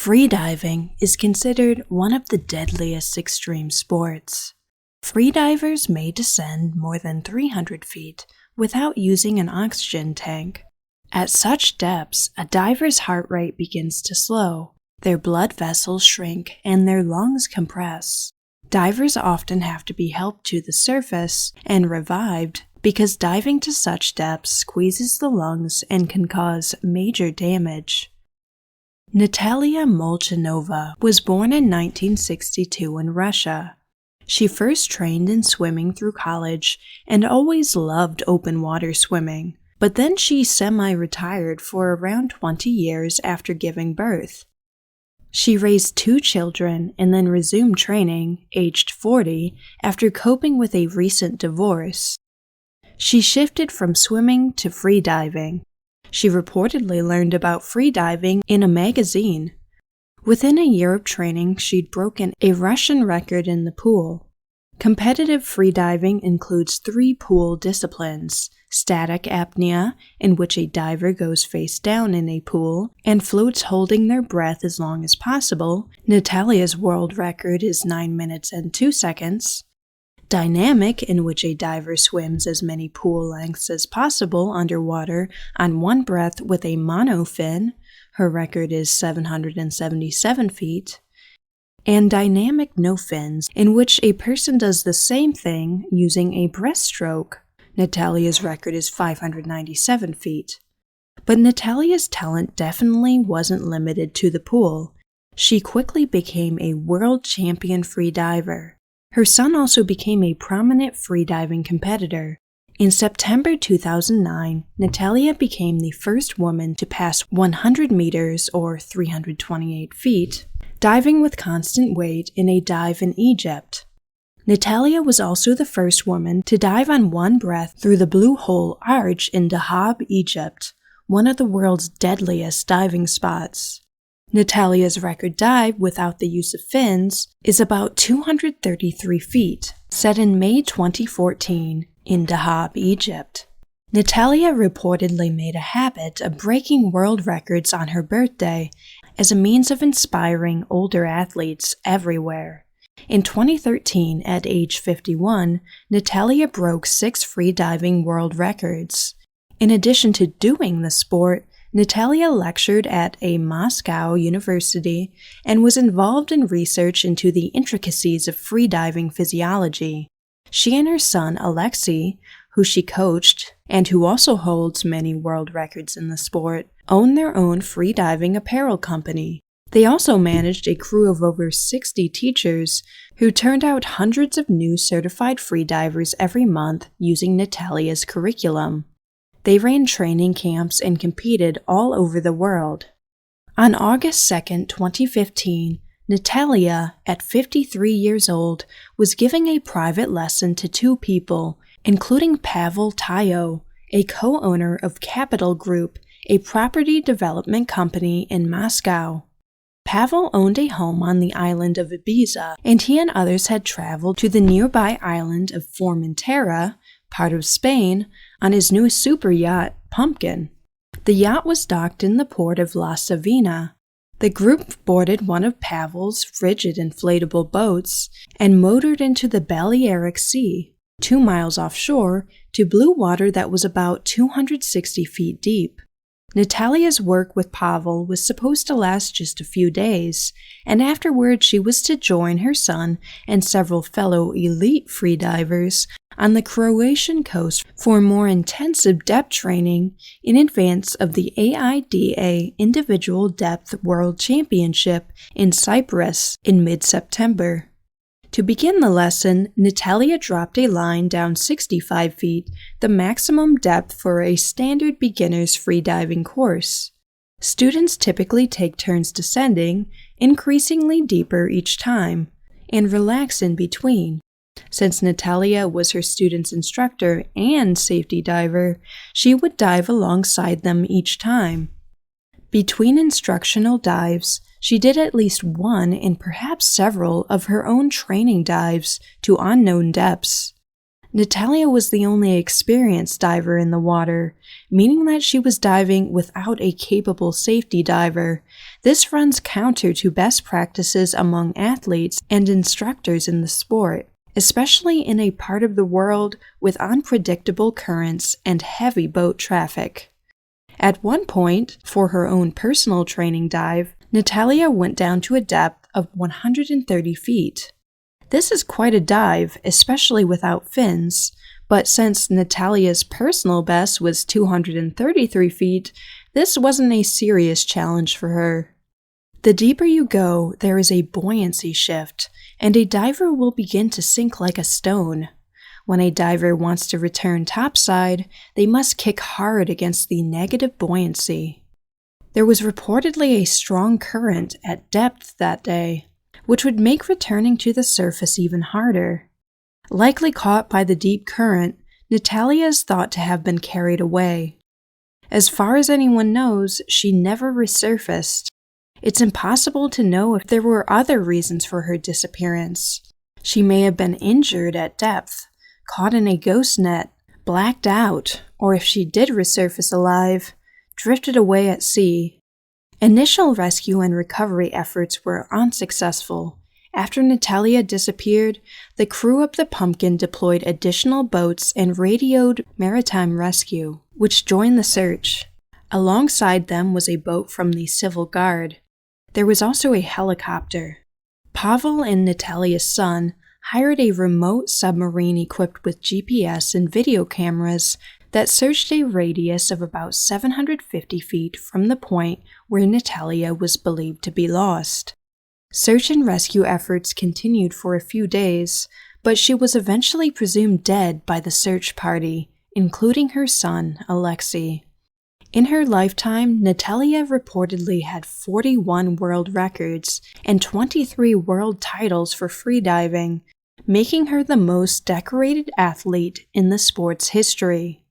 Freediving is considered one of the deadliest extreme sports. Freedivers may descend more than 300 feet without using an oxygen tank. At such depths, a diver's heart rate begins to slow, their blood vessels shrink, and their lungs compress. Divers often have to be helped to the surface and revived because diving to such depths squeezes the lungs and can cause major damage. Natalia Molchanova was born in 1962 in Russia. She first trained in swimming through college and always loved open water swimming, but then she semi-retired for around 20 years after giving birth. She raised 2 children and then resumed training, aged 40, after coping with a recent divorce. She shifted from swimming to freediving. She reportedly learned about freediving in a magazine. Within a year of training, she'd broken a Russian record in the pool. Competitive freediving includes 3 pool disciplines: static apnea, in which a diver goes face down in a pool and floats holding their breath as long as possible. Natalia's world record is 9 minutes and 2 seconds. Dynamic, in which a diver swims as many pool lengths as possible underwater on one breath with a monofin. Her record is 777 feet. And dynamic no fins, in which a person does the same thing using a breaststroke. Natalia's record is 597 feet. But Natalia's talent definitely wasn't limited to the pool. She quickly became a world champion freediver. Her son also became a prominent freediving competitor. In September 2009, Natalia became the first woman to pass 100 meters or 328 feet, diving with constant weight in a dive in Egypt. Natalia was also the first woman to dive on one breath through the Blue Hole Arch in Dahab, Egypt, one of the world's deadliest diving spots. Natalia's record dive without the use of fins is about 233 feet, set in May 2014 in Dahab, Egypt. Natalia reportedly made a habit of breaking world records on her birthday as a means of inspiring older athletes everywhere. In 2013, at age 51, Natalia broke 6 freediving world records. In addition to doing the sport, Natalia lectured at a Moscow university and was involved in research into the intricacies of freediving physiology. She and her son Alexei, who she coached and who also holds many world records in the sport, own their own freediving apparel company. They also managed a crew of over 60 teachers who turned out hundreds of new certified freedivers every month using Natalia's curriculum. They ran training camps and competed all over the world. On August 2, 2015, Natalia, at 53 years old, was giving a private lesson to 2 people, including Pavel Tayo, a co-owner of Capital Group, a property development company in Moscow. Pavel owned a home on the island of Ibiza, and he and others had traveled to the nearby island of Formentera, part of Spain, on his new super yacht, Pumpkin. The yacht was docked in the port of La Savina. The group boarded one of Pavel's rigid inflatable boats and motored into the Balearic Sea, 2 miles offshore, to blue water that was about 260 feet deep. Natalia's work with Pavel was supposed to last just a few days, and afterward she was to join her son and several fellow elite freedivers on the Croatian coast for more intensive depth training in advance of the AIDA Individual Depth World Championship in Cyprus in mid-September. To begin the lesson, Natalia dropped a line down 65 feet, the maximum depth for a standard beginner's freediving course. Students typically take turns descending, increasingly deeper each time, and relax in between. Since Natalia was her student's instructor and safety diver, she would dive alongside them each time. Between instructional dives, she did at least one and perhaps several of her own training dives to unknown depths. Natalia was the only experienced diver in the water, meaning that she was diving without a capable safety diver This runs counter to best practices among athletes and instructors in the sport, especially in a part of the world with unpredictable currents and heavy boat traffic. At one point, for her own personal training dive, Natalia went down to a depth of 130 feet. This is quite a dive, especially without fins, but since Natalia's personal best was 233 feet, this wasn't a serious challenge for her. The deeper you go, there is a buoyancy shift, and a diver will begin to sink like a stone. When a diver wants to return topside, they must kick hard against the negative buoyancy. There was reportedly a strong current at depth that day, which would make returning to the surface even harder. Likely caught by the deep current, Natalia is thought to have been carried away. As far as anyone knows, she never resurfaced. It's impossible to know if there were other reasons for her disappearance. She may have been injured at depth, caught in a ghost net, blacked out, or if she did resurface alive, drifted away at sea. Initial rescue and recovery efforts were unsuccessful. After Natalia disappeared, the crew of the Pumpkin deployed additional boats and radioed maritime rescue, which joined the search. Alongside them was a boat from the Civil Guard. There was also a helicopter. Pavel and Natalia's son hired a remote submarine equipped with GPS and video cameras that searched a radius of about 750 feet from the point where Natalia was believed to be lost. Search and rescue efforts continued for a few days, but she was eventually presumed dead by the search party, including her son, Alexei. In her lifetime, Natalia reportedly had 41 world records and 23 world titles for freediving, making her the most decorated athlete in the sport's history.